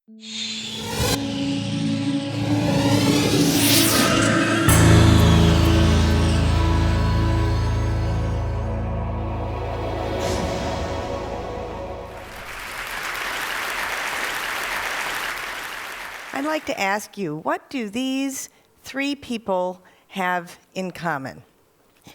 I'd like to ask you, what do these three people have in common?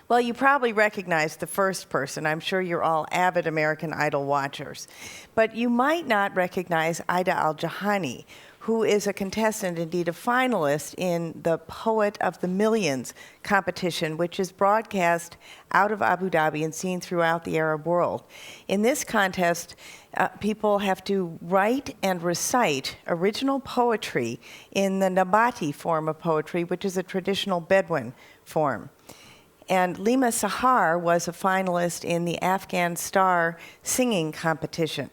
Well, you probably recognize the first person. I'm sure you're all avid American Idol watchers. But you might not recognize Ida Al-Jahani, who is a contestant, indeed a finalist, in the Poet of the Millions competition, which is broadcast out of Abu Dhabi and seen throughout the Arab world. In this contest, people have to write and recite original poetry in the Nabati form of poetry, which is a traditional Bedouin form. And Lima Sahar was a finalist in the Afghan Star singing competition.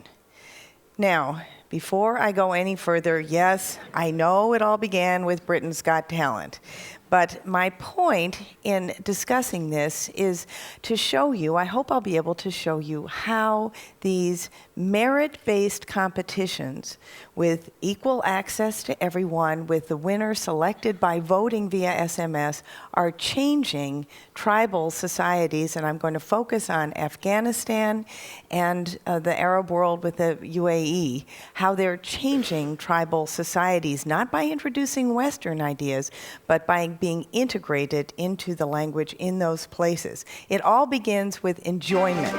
Now, before I go any further, yes, I know it all began with Britain's Got Talent. But my point in discussing this is to show you, I hope I'll be able to show you how these merit-based competitions with equal access to everyone, with the winner selected by voting via SMS, are changing tribal societies. And I'm going to focus on Afghanistan and the Arab world with the UAE, how they're changing tribal societies, not by introducing Western ideas, but by being integrated into the language in those places. It all begins with enjoyment.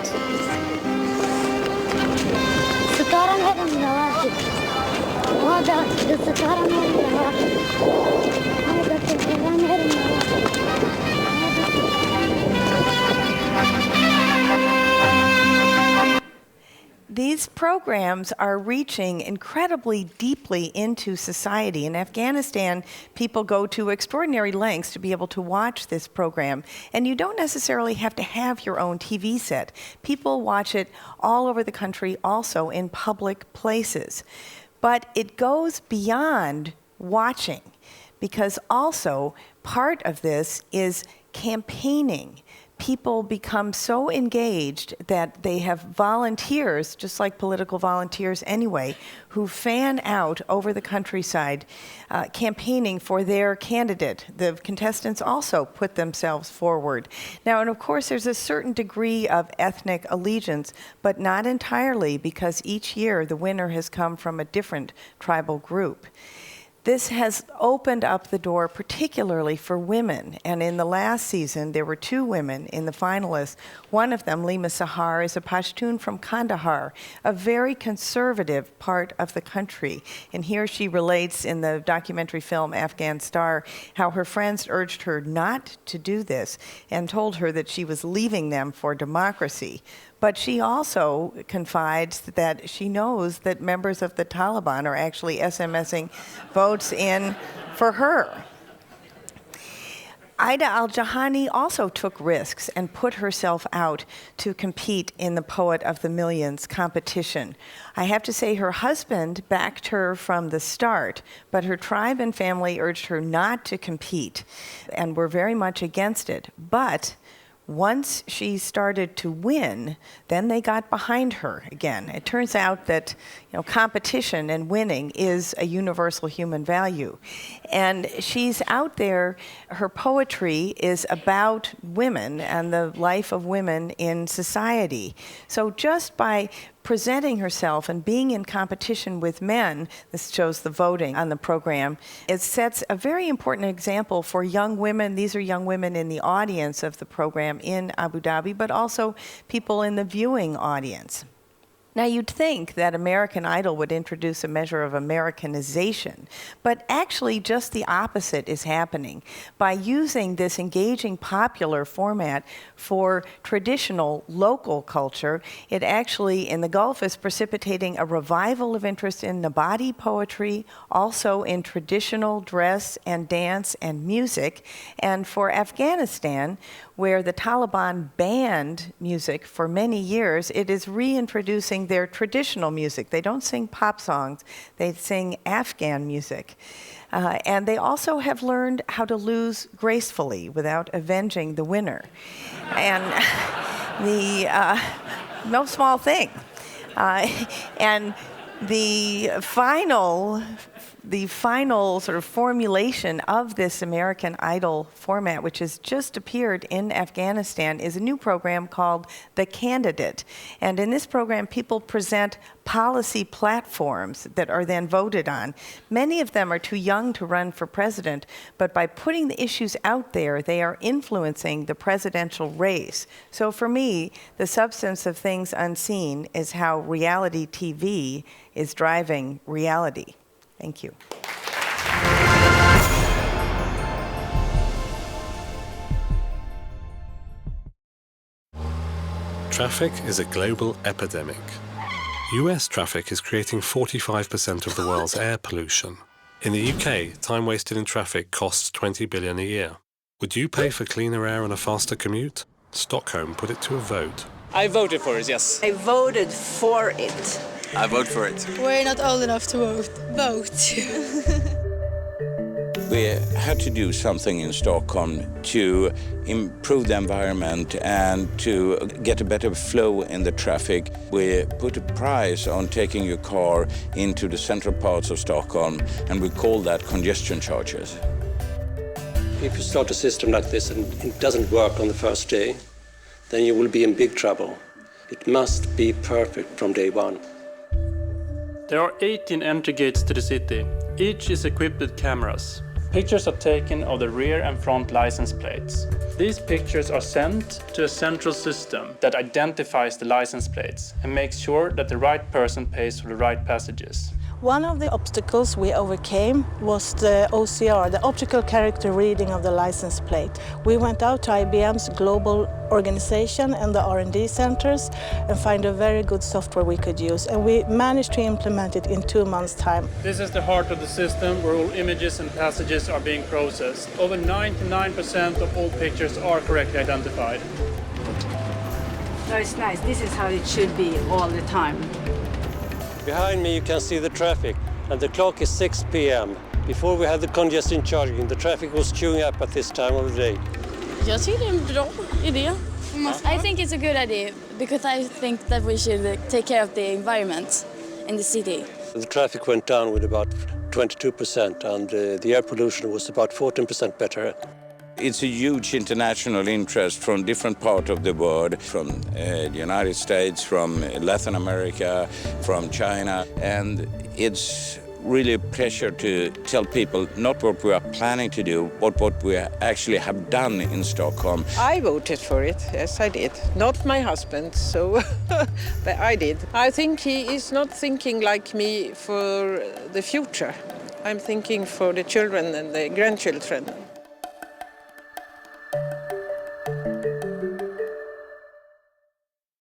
These programs are reaching incredibly deeply into society. In Afghanistan, people go to extraordinary lengths to be able to watch this program. And you don't necessarily have to have your own TV set. People watch it all over the country, also in public places. But it goes beyond watching, because also part of this is campaigning. People become so engaged that they have volunteers, just like political volunteers anyway, who fan out over the countryside campaigning for their candidate. The contestants also put themselves forward. Now, and of course, there's a certain degree of ethnic allegiance, but not entirely, because each year the winner has come from a different tribal group. This has opened up the door particularly for women. And in the last season, there were two women in the finalists. One of them, Lima Sahar, is a Pashtun from Kandahar, a very conservative part of the country. And here she relates in the documentary film Afghan Star how her friends urged her not to do this and told her that she was leaving them for democracy. But she also confides that she knows that members of the Taliban are actually SMSing votes in for her. Ida Al-Jahani also took risks and put herself out to compete in the Poet of the Millions competition. I have to say her husband backed her from the start, but her tribe and family urged her not to compete and were very much against it. But once she started to win, then they got behind her again. It turns out that competition and winning is a universal human value. And she's out there, her poetry is about women and the life of women in society. So just by presenting herself and being in competition with men, this shows the voting on the program, it sets a very important example for young women. These are young women in the audience of the program in Abu Dhabi, but also people in the viewing audience. Now, you'd think that American Idol would introduce a measure of Americanization, but actually just the opposite is happening. By using this engaging popular format for traditional local culture, it actually, in the Gulf, is precipitating a revival of interest in Nabati poetry, also in traditional dress and dance and music. And for Afghanistan, where the Taliban banned music for many years, it is reintroducing their traditional music. They don't sing pop songs, they sing Afghan music. And they also have learned how to lose gracefully without avenging the winner. And no small thing. And The final sort of formulation of this American Idol format, which has just appeared in Afghanistan, is a new program called The Candidate. And in this program, people present policy platforms that are then voted on. Many of them are too young to run for president, but by putting the issues out there, they are influencing the presidential race. So for me, the substance of Things Unseen is how reality TV is driving reality. Thank you. Traffic is a global epidemic. US traffic is creating 45% of the world's air pollution. In the UK, time wasted in traffic costs $20 billion a year. Would you pay for cleaner air and a faster commute? Stockholm put it to a vote. I voted for it, yes. I voted for it. I vote for it. We're not old enough to vote. We had to do something in Stockholm to improve the environment and to get a better flow in the traffic. We put a price on taking your car into the central parts of Stockholm, and we call that congestion charges. If you start a system like this and it doesn't work on the first day, then you will be in big trouble. It must be perfect from day one. There are 18 entry gates to the city. Each is equipped with cameras. Pictures are taken of the rear and front license plates. These pictures are sent to a central system that identifies the license plates and makes sure that the right person pays for the right passages. One of the obstacles we overcame was the OCR, the optical character reading of the license plate. We went out to IBM's global organization and the R&D centers and find a very good software we could use, and we managed to implement it in 2 months' time. This is the heart of the system where all images and passages are being processed. Over 99% of all pictures are correctly identified. No, it's nice. This is how it should be all the time. Behind me you can see the traffic, and the clock is 6 p.m. Before we had the congestion charging, the traffic was queuing up at this time of the day. Jag tycker det är en bra idé. I think it's a good idea because I think that we should take care of the environment in the city. The traffic went down with about 22%, and the air pollution was about 14% better. It's a huge international interest from different parts of the world, from the United States, from Latin America, from China, and it's really a pleasure to tell people not what we are planning to do, but what we actually have done in Stockholm. I voted for it, yes I did. Not my husband, so but I did. I think he is not thinking like me for the future. I'm thinking for the children and the grandchildren.